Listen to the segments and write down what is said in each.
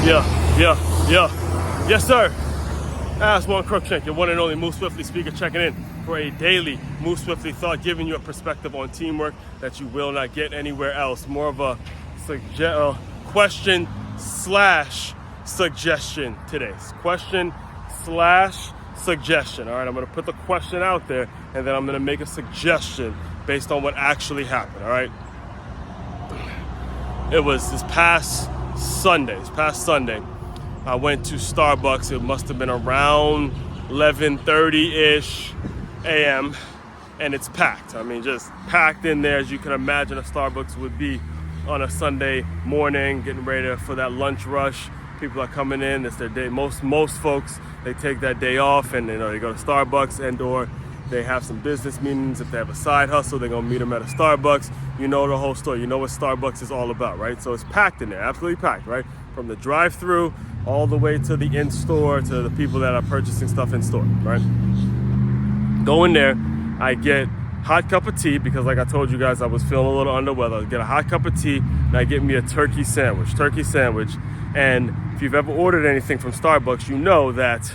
Yes, sir. Aswand Cruickshank, your one and only Move Swiftly speaker, checking in for a daily Move Swiftly thought, giving you a perspective on teamwork that you will not get anywhere else. More of a question slash suggestion today. Question slash suggestion. All right, I'm going to put the question out there, and then I'm going to make a suggestion based on what actually happened. All right. It was this past Sunday. I went to Starbucks. It must have been around 11:30-ish a.m. and it's packed. I mean, just packed in there as you can imagine a Starbucks would be on a Sunday morning, getting ready for that lunch rush. People are coming in. It's their day. Most folks, they take that day off and they go to Starbucks and/or they have some business meetings. If they have a side hustle, they're gonna meet them at a Starbucks. You know the whole story. You know what Starbucks is all about, right? So it's packed in there, absolutely packed, right? From the drive-through all the way to the in-store, to the people that are purchasing stuff in-store, right? Go in there, I get hot cup of tea because like I told you guys, I was feeling a little under weather. I get a hot cup of tea and I get me a turkey sandwich. And if you've ever ordered anything from Starbucks, you know that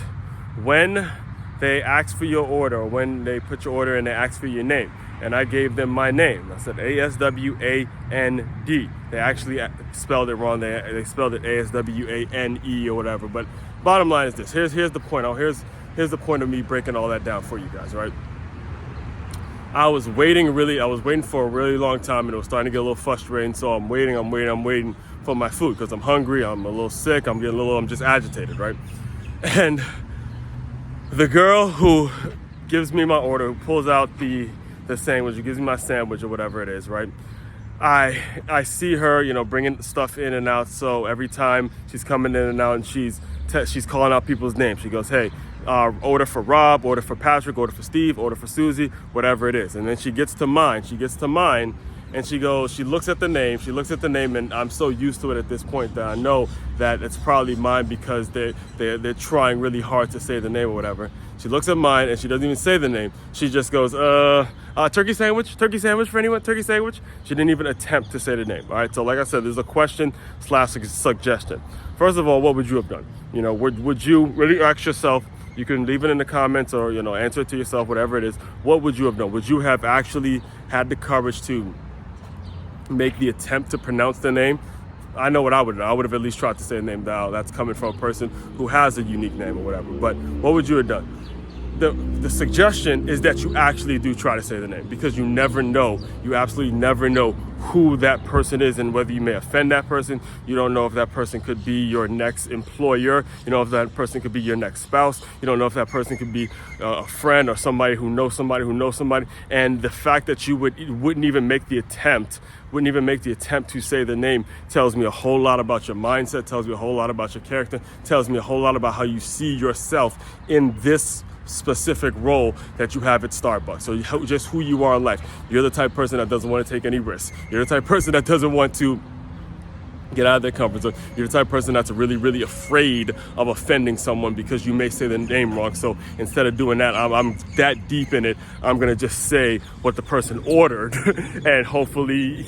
when they ask for your order, or when they put your order in, they ask for your name. And I gave them my name. I said A-S-W-A-N-D. They actually spelled it wrong. They spelled it A-S-W-A-N-E or whatever. But bottom line is this. Here's the point. Here's the point of me breaking all that down for you guys, right? I was waiting for a really long time, and it was starting to get a little frustrating. So I'm waiting for my food because I'm hungry. I'm a little sick. I'm just agitated, right? And the girl who gives me my order, who pulls out the sandwich, who gives me my sandwich or whatever it is, right? I see her, bringing stuff in and out. So every time she's coming in and out, and she's calling out people's names. She goes, "Hey, order for Rob, order for Patrick, order for Steve, order for Susie," whatever it is. And then she gets to mine. And she looks at the name, and I'm so used to it at this point that I know that it's probably mine because they're trying really hard to say the name or whatever. She looks at mine and she doesn't even say the name. She just goes, turkey sandwich for anyone, turkey sandwich. She didn't even attempt to say the name. All right, so like I said, there's a question slash suggestion. First of all, what would you have done? Would you really ask yourself? You can leave it in the comments or, answer it to yourself, whatever it is. What would you have done? Would you have actually had the courage to make the attempt to pronounce the name? I know what I would have done. I would have at least tried to say the name down. That's coming from a person who has a unique name or whatever. But what would you have done? The suggestion is that you actually do try to say the name, because you never know. You absolutely never know who that person is and whether you may offend that person. You don't know if that person could be your next employer. You know if that person could be your next spouse. You don't know if that person could be a friend or somebody who knows somebody who knows somebody. And the fact that you wouldn't even make the attempt to say the name tells me a whole lot about your mindset, tells me a whole lot about your character, tells me a whole lot about how you see yourself in this specific role that you have at Starbucks. So just who you are in life. You're the type of person that doesn't want to take any risks. You're the type of person that doesn't want to get out of their comfort zone. You're the type of person that's really, really afraid of offending someone because you may say the name wrong. So instead of doing that, I'm that deep in it, I'm gonna just say what the person ordered, and hopefully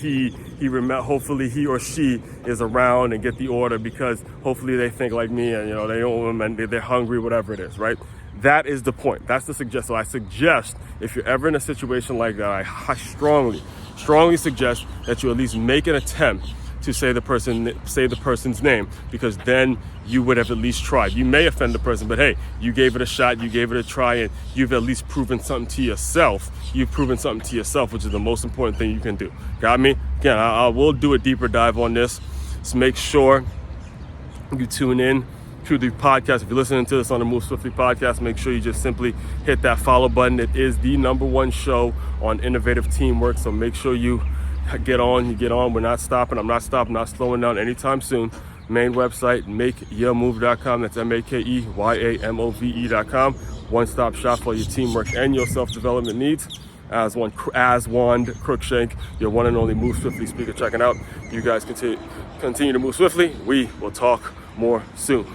hopefully he or she is around and get the order, because hopefully they think like me and they don't, and they're hungry, whatever it is, right? That is the point. That's the suggestion. So I suggest, if you're ever in a situation like that, I strongly suggest that you at least make an attempt to say the person's name, because then you would have at least tried. You may offend the person, but hey, you gave it a shot, you gave it a try, and you've at least proven something to yourself. You've proven something to yourself, which is the most important thing you can do. Got me? Again, I will do a deeper dive on this. So make sure you tune in to the podcast. If you're listening to this on the Move Swiftly podcast, make sure you just simply hit that follow button. It is the #1 show on innovative teamwork, so make sure you get on. We're not stopping. I'm not stopping, not slowing down anytime soon. Main website, makeyourmove.com. That's makeymove.com. One-stop shop for your teamwork and your self-development needs. Aswand Cruickshank, your one and only Move Swiftly speaker, checking out. You guys continue to move swiftly. We will talk more soon.